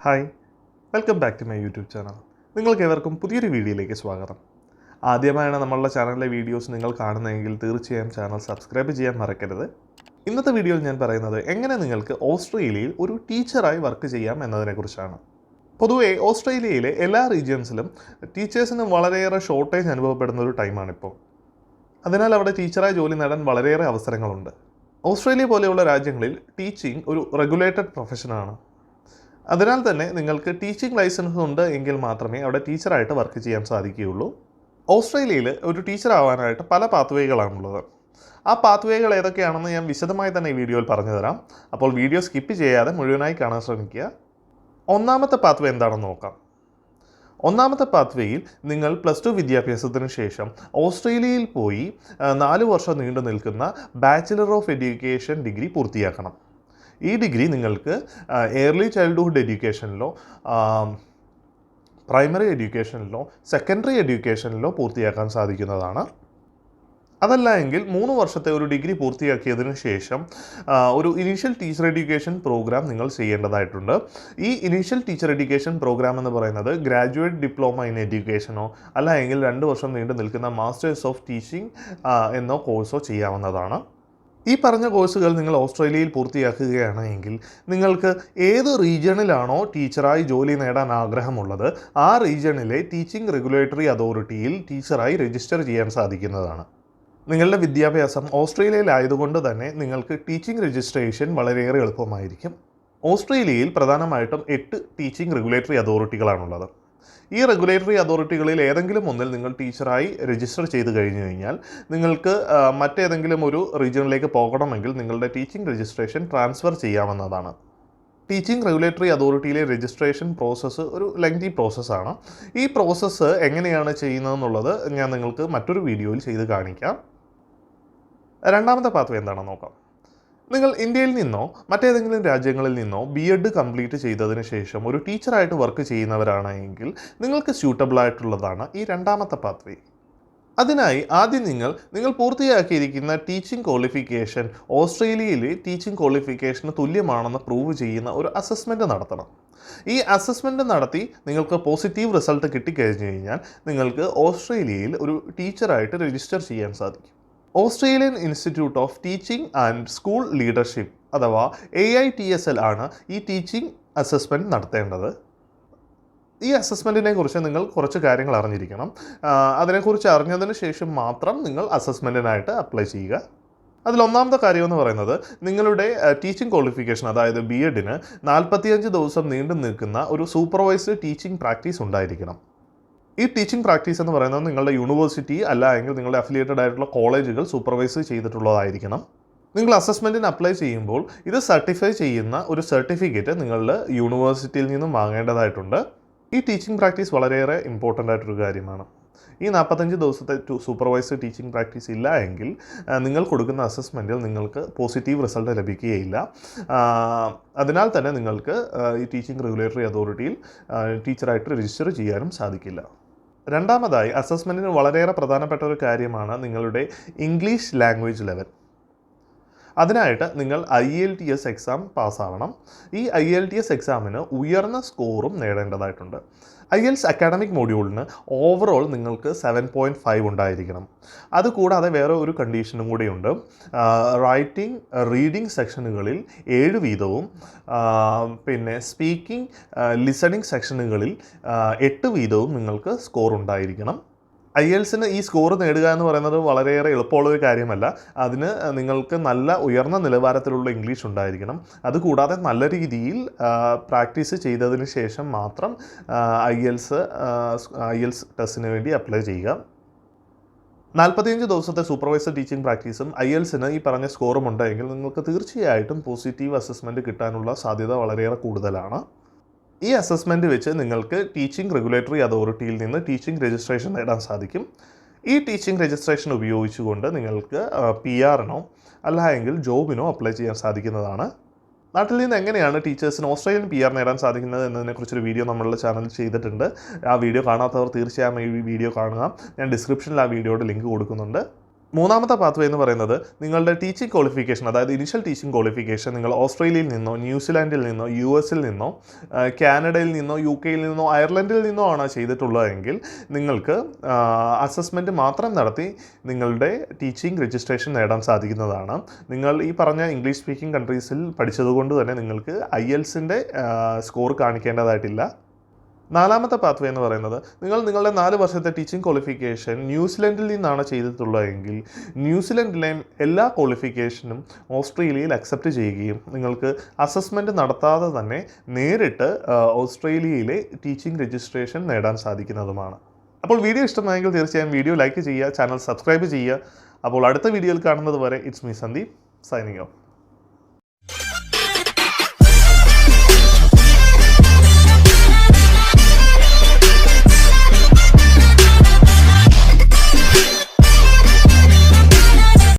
Hi, welcome back to my YouTube channel. നിങ്ങൾക്ക് ഏവർക്കും പുതിയൊരു വീഡിയോയിലേക്ക് സ്വാഗതം. ആദ്യമായാണ് നമ്മളുടെ ചാനലിലെ വീഡിയോസ് നിങ്ങൾ കാണുന്നതെങ്കിൽ തീർച്ചയായും ചാനൽ സബ്സ്ക്രൈബ് ചെയ്യാൻ മറക്കരുത്. ഇന്നത്തെ വീഡിയോയിൽ ഞാൻ പറയുന്നത് എങ്ങനെ നിങ്ങൾക്ക് ഓസ്ട്രേലിയയിൽ ഒരു ടീച്ചറായി വർക്ക് ചെയ്യാം എന്നതിനെക്കുറിച്ചാണ്. പൊതുവേ ഓസ്ട്രേലിയയിലെ എല്ലാ റീജിയൻസിലും ടീച്ചേഴ്സിന് വളരെയേറെ ഷോർട്ടേജ് അനുഭവപ്പെടുന്ന ഒരു ടൈമാണിപ്പോൾ. അതിനാൽ അവിടെ ടീച്ചറായി ജോലി നേടാൻ വളരെയേറെ അവസരങ്ങളുണ്ട്. ഓസ്ട്രേലിയ പോലെയുള്ള രാജ്യങ്ങളിൽ ടീച്ചിങ് ഒരു റെഗുലേറ്റഡ് പ്രൊഫഷനാണ്. അതിനാൽ തന്നെ നിങ്ങൾക്ക് ടീച്ചിങ് ലൈസൻസ് ഉണ്ട് എങ്കിൽ മാത്രമേ അവിടെ ടീച്ചറായിട്ട് വർക്ക് ചെയ്യാൻ സാധിക്കുകയുള്ളൂ. ഓസ്ട്രേലിയയിൽ ഒരു ടീച്ചർ ആവാനായിട്ട് പല പാത്വേകളാണുള്ളത്. ആ പാത്വേകൾ ഏതൊക്കെയാണെന്ന് ഞാൻ വിശദമായി തന്നെ ഈ വീഡിയോയിൽ പറഞ്ഞു തരാം. അപ്പോൾ വീഡിയോ സ്കിപ്പ് ചെയ്യാതെ മുഴുവനായി കാണാൻ ശ്രമിക്കുക. ഒന്നാമത്തെ പാത്വേ എന്താണെന്ന് നോക്കാം. ഒന്നാമത്തെ പാത്വേയിൽ നിങ്ങൾ +2 വിദ്യാഭ്യാസത്തിന് ശേഷം ഓസ്ട്രേലിയയിൽ പോയി 4 വർഷം നീണ്ടു നിൽക്കുന്ന ബാച്ചിലർ ഓഫ് എഡ്യൂക്കേഷൻ ഡിഗ്രി പൂർത്തിയാക്കണം. ഈ ഡിഗ്രി നിങ്ങൾക്ക് ഏർലി ചൈൽഡ്ഹുഡ് എഡ്യൂക്കേഷനിലോ പ്രൈമറി എഡ്യൂക്കേഷനിലോ സെക്കൻഡറി എഡ്യൂക്കേഷനിലോ പൂർത്തിയാക്കാൻ സാധിക്കുന്നതാണ്. അതല്ല എങ്കിൽ 3 വർഷത്തെ ഒരു ഡിഗ്രി പൂർത്തിയാക്കിയതിന് ശേഷം ഒരു ഇനീഷ്യൽ ടീച്ചർ എഡ്യൂക്കേഷൻ പ്രോഗ്രാം നിങ്ങൾ ചെയ്യേണ്ടതായിട്ടുണ്ട്. ഈ ഇനീഷ്യൽ ടീച്ചർ എഡ്യൂക്കേഷൻ പ്രോഗ്രാം എന്ന് പറയുന്നത് ഗ്രാജുവേറ്റ് ഡിപ്ലോമ ഇൻ എഡ്യൂക്കേഷനോ അല്ല എങ്കിൽ 2 വർഷം നീണ്ടു നിൽക്കുന്ന മാസ്റ്റേഴ്സ് ഓഫ് ടീച്ചിങ് എന്നോ കോഴ്സോ ചെയ്യാവുന്നതാണ്. ഈ പറഞ്ഞ കോഴ്സുകൾ നിങ്ങൾ ഓസ്ട്രേലിയയിൽ പൂർത്തിയാക്കുകയാണ് എങ്കിൽ നിങ്ങൾക്ക് ഏത് റീജിയണിലാണോ ടീച്ചറായി ജോലി നേടാൻ ആഗ്രഹമുള്ളത് ആ റീജിയണിലെ ടീച്ചിങ് റെഗുലേറ്ററി അതോറിറ്റിയിൽ ടീച്ചറായി രജിസ്റ്റർ ചെയ്യാൻ സാധിക്കുന്നതാണ്. നിങ്ങളുടെ വിദ്യാഭ്യാസം ഓസ്ട്രേലിയയിലായതുകൊണ്ട് തന്നെ നിങ്ങൾക്ക് ടീച്ചിങ് രജിസ്ട്രേഷൻ വളരെയേറെ എളുപ്പമായിരിക്കും. ഓസ്ട്രേലിയയിൽ പ്രധാനമായിട്ടും 8 ടീച്ചിങ് റെഗുലേറ്ററി അതോറിറ്റികളാണുള്ളത്. ഈ റെഗുലേറ്ററി അതോറിറ്റികളിൽ ഏതെങ്കിലും ഒന്നിൽ നിങ്ങൾ ടീച്ചറായി രജിസ്റ്റർ ചെയ്ത് കഴിഞ്ഞു കഴിഞ്ഞാൽ നിങ്ങൾക്ക് മറ്റേതെങ്കിലും ഒരു റീജിയണിലേക്ക് പോകണമെങ്കിൽ നിങ്ങളുടെ ടീച്ചിങ് രജിസ്ട്രേഷൻ ട്രാൻസ്ഫർ ചെയ്യാവുന്നതാണ്. ടീച്ചിങ് റെഗുലേറ്ററി അതോറിറ്റിയിലെ രജിസ്ട്രേഷൻ പ്രോസസ്സ് ഒരു ലെങ്തി പ്രോസസ്സാണ്. ഈ പ്രോസസ്സ് എങ്ങനെയാണ് ചെയ്യുന്നതെന്നുള്ളത് ഞാൻ നിങ്ങൾക്ക് മറ്റൊരു വീഡിയോയിൽ ചെയ്ത് കാണിക്കാം. രണ്ടാമത്തെ പാത്വേ എന്താണെന്ന് നോക്കാം. നിങ്ങൾ ഇന്ത്യയിൽ നിന്നോ മറ്റേതെങ്കിലും രാജ്യങ്ങളിൽ നിന്നോ BEd കംപ്ലീറ്റ് ചെയ്തതിന് ശേഷം ഒരു ടീച്ചറായിട്ട് വർക്ക് ചെയ്യുന്നവരാണെങ്കിൽ നിങ്ങൾക്ക് സ്യൂട്ടബിൾ ആയിട്ടുള്ളതാണ് ഈ രണ്ടാമത്തെ പാത്വേ. അതിനായി ആദ്യം നിങ്ങൾ പൂർത്തിയാക്കിയിരിക്കുന്ന ടീച്ചിങ് ക്വാളിഫിക്കേഷൻ ഓസ്ട്രേലിയയിലെ ടീച്ചിങ് ക്വാളിഫിക്കേഷന് തുല്യമാണെന്ന് പ്രൂവ് ചെയ്യുന്ന ഒരു അസസ്മെൻറ്റ് നടത്തണം. ഈ അസസ്മെൻറ്റ് നടത്തി നിങ്ങൾക്ക് പോസിറ്റീവ് റിസൾട്ട് കിട്ടിക്കഴിഞ്ഞു കഴിഞ്ഞാൽ നിങ്ങൾക്ക് ഓസ്ട്രേലിയയിൽ ഒരു ടീച്ചറായിട്ട് രജിസ്റ്റർ ചെയ്യാൻ സാധിക്കും. Australian institute of teaching and school leadership അഥവാ AITSL ആണ് ഈ ടീച്ചിങ് അസസ്മെൻറ്റ് നടത്തേണ്ടത്. ഈ അസസ്മെൻറ്റിനെ കുറിച്ച് നിങ്ങൾ കുറച്ച് കാര്യങ്ങൾ അറിഞ്ഞിരിക്കണം. അതിനെക്കുറിച്ച് അറിഞ്ഞതിന് ശേഷം മാത്രം നിങ്ങൾ അസസ്മെൻറ്റിനായിട്ട് അപ്ലൈ ചെയ്യുക. അതിലൊന്നാമത്തെ കാര്യമെന്ന് പറയുന്നത് നിങ്ങളുടെ ടീച്ചിങ് ക്വാളിഫിക്കേഷൻ അതായത് BEdന് 45 ദിവസം നീണ്ടു നിൽക്കുന്ന ഒരു സൂപ്പർവൈസ്ഡ് ടീച്ചിങ് പ്രാക്ടീസ് ഉണ്ടായിരിക്കണം. ഈ ടീച്ചിങ് പ്രാക്ടീസ് എന്ന് പറയുന്നത് നിങ്ങളുടെ യൂണിവേഴ്സിറ്റി അല്ല എങ്കിൽ നിങ്ങളുടെ അഫിലിയേറ്റഡ് ആയിട്ടുള്ള കോളേജുകൾ സൂപ്പർവൈസ് ചെയ്തിട്ടുള്ളതായിരിക്കണം. നിങ്ങൾ അസസ്മെൻറ്റിന് അപ്ലൈ ചെയ്യുമ്പോൾ ഇത് സർട്ടിഫൈ ചെയ്യുന്ന ഒരു സർട്ടിഫിക്കറ്റ് നിങ്ങളുടെ യൂണിവേഴ്സിറ്റിയിൽ നിന്നും വാങ്ങേണ്ടതായിട്ടുണ്ട്. ഈ ടീച്ചിങ് പ്രാക്ടീസ് വളരെയേറെ ഇമ്പോർട്ടൻ്റ് ആയിട്ടൊരു കാര്യമാണ്. ഈ 45 ദിവസത്തെ സൂപ്പർവൈസ്ഡ് ടീച്ചിങ് പ്രാക്ടീസ് ഇല്ല എങ്കിൽ നിങ്ങൾ കൊടുക്കുന്ന അസസ്മെൻറ്റിൽ നിങ്ങൾക്ക് പോസിറ്റീവ് റിസൾട്ട് ലഭിക്കുകയില്ല. അതിനാൽ തന്നെ നിങ്ങൾക്ക് ഈ ടീച്ചിങ് റെഗുലേറ്ററി അതോറിറ്റിയിൽ ടീച്ചറായിട്ട് രജിസ്റ്റർ ചെയ്യാനും സാധിക്കില്ല. രണ്ടാമതായി അസസ്മെൻറ്റിന് വളരെയേറെ പ്രധാനപ്പെട്ട ഒരു കാര്യമാണ് നിങ്ങളുടെ ഇംഗ്ലീഷ് ലാംഗ്വേജ് ലെവൽ. അതിനായിട്ട് നിങ്ങൾ IELTS എക്സാം പാസ്സാവണം. ഈ IELTS എക്സാമിന് ഉയർന്ന സ്കോറും നേടേണ്ടതായിട്ടുണ്ട്. IELTS അക്കാഡമിക് മൊഡ്യൂളിന് ഓവറോൾ നിങ്ങൾക്ക് 7.5 ഉണ്ടായിരിക്കണം. അതുകൂടാതെ വേറെ ഒരു കണ്ടീഷനും കൂടിയുണ്ട്. റൈറ്റിംഗ് റീഡിംഗ് സെക്ഷനുകളിൽ 7 വീതവും പിന്നെ സ്പീക്കിംഗ് ലിസണിംഗ് സെക്ഷനുകളിൽ 8 വീതവും നിങ്ങൾക്ക് സ്കോർ ഉണ്ടായിരിക്കണം. IELTSന് ഈ സ്കോർ നേടുക എന്ന് പറയുന്നത് വളരെയേറെ എളുപ്പമുള്ളൊരു കാര്യമല്ല. അതിന് നിങ്ങൾക്ക് നല്ല ഉയർന്ന നിലവാരത്തിലുള്ള ഇംഗ്ലീഷ് ഉണ്ടായിരിക്കണം. അതുകൂടാതെ നല്ല രീതിയിൽ പ്രാക്ടീസ് ചെയ്തതിന് ശേഷം മാത്രം IELTS ടെസ്റ്റിന് വേണ്ടി അപ്ലൈ ചെയ്യുക. 45 ദിവസത്തെ സൂപ്പർവൈസർ ടീച്ചിങ് പ്രാക്ടീസും IELTSന് ഈ പറഞ്ഞ സ്കോറും ഉണ്ടെങ്കിൽ നിങ്ങൾക്ക് തീർച്ചയായിട്ടും പോസിറ്റീവ് അസസ്മെൻറ്റ് കിട്ടാനുള്ള സാധ്യത വളരെയേറെ കൂടുതലാണ്. ഈ അസസ്മെൻറ്റ് വെച്ച് നിങ്ങൾക്ക് ടീച്ചിങ് റെഗുലേറ്ററി അതോറിറ്റിയിൽ നിന്ന് ടീച്ചിങ് രജിസ്ട്രേഷൻ നേടാൻ സാധിക്കും. ഈ ടീച്ചിങ് രജിസ്ട്രേഷൻ ഉപയോഗിച്ചുകൊണ്ട് നിങ്ങൾക്ക് PR-നോ അല്ല എങ്കിൽ ജോബിനോ അപ്ലൈ ചെയ്യാൻ സാധിക്കുന്നതാണ്. നാട്ടിൽ നിന്ന് എങ്ങനെയാണ് ടീച്ചേഴ്സിന് ഓസ്ട്രേലിയൻ PR നേടാൻ സാധിക്കുന്നത് എന്നതിനെക്കുറിച്ചൊരു വീഡിയോ നമ്മളുടെ ചാനലിൽ ചെയ്തിട്ടുണ്ട്. ആ വീഡിയോ കാണാത്തവർ തീർച്ചയായും ഈ വീഡിയോ കാണുക. ഞാൻ ഡിസ്ക്രിപ്ഷനിൽ ആ വീഡിയോയുടെ ലിങ്ക് കൊടുക്കുന്നുണ്ട്. മൂന്നാമത്തെ പാത്വേ എന്ന് പറയുന്നത് നിങ്ങളുടെ ടീച്ചിങ് ക്വാളിഫിക്കേഷൻ, അതായത് ഇനിഷ്യൽ ടീച്ചിങ് ക്വാളിഫിക്കേഷൻ നിങ്ങൾ ഓസ്ട്രേലിയയിൽ നിന്നോ ന്യൂസിലാൻഡിൽ നിന്നോ US-ൽ നിന്നോ കാനഡയിൽ നിന്നോ UK-യിൽ നിന്നോ അയർലൻഡിൽ നിന്നോ ആണ് ചെയ്തിട്ടുള്ളതെങ്കിൽ നിങ്ങൾക്ക് അസസ്മെൻറ്റ് മാത്രം നടത്തി നിങ്ങളുടെ ടീച്ചിങ് രജിസ്ട്രേഷൻ നേടാൻ സാധിക്കുന്നതാണ്. നിങ്ങൾ ഈ പറഞ്ഞ ഇംഗ്ലീഷ് സ്പീക്കിംഗ് കൺട്രീസിൽ പഠിച്ചതുകൊണ്ട് തന്നെ നിങ്ങൾക്ക് IELTS-ൻ്റെ സ്കോർ കാണിക്കേണ്ടതായിട്ടില്ല. നാലാമത്തെ പാത്വേ എന്ന് പറയുന്നത് നിങ്ങളുടെ 4 വർഷത്തെ ടീച്ചിങ് ക്വാളിഫിക്കേഷൻ ന്യൂസിലൻഡിൽ നിന്നാണ് ചെയ്തിട്ടുള്ളതെങ്കിൽ ന്യൂസിലൻഡിലെ എല്ലാ ക്വാളിഫിക്കേഷനും ഓസ്ട്രേലിയയിൽ അക്സെപ്റ്റ് ചെയ്യുകയും നിങ്ങൾക്ക് അസസ്മെൻറ്റ് നടത്താതെ തന്നെ നേരിട്ട് ഓസ്ട്രേലിയയിലെ ടീച്ചിങ് രജിസ്ട്രേഷൻ നേടാൻ സാധിക്കുന്നതുമാണ്. അപ്പോൾ വീഡിയോ ഇഷ്ടമായെങ്കിൽ തീർച്ചയായും വീഡിയോ ലൈക്ക് ചെയ്യുക, ചാനൽ സബ്സ്ക്രൈബ് ചെയ്യുക. അപ്പോൾ അടുത്ത വീഡിയോയിൽ കാണുന്നത് വരെ it's me Sandeep, signing off.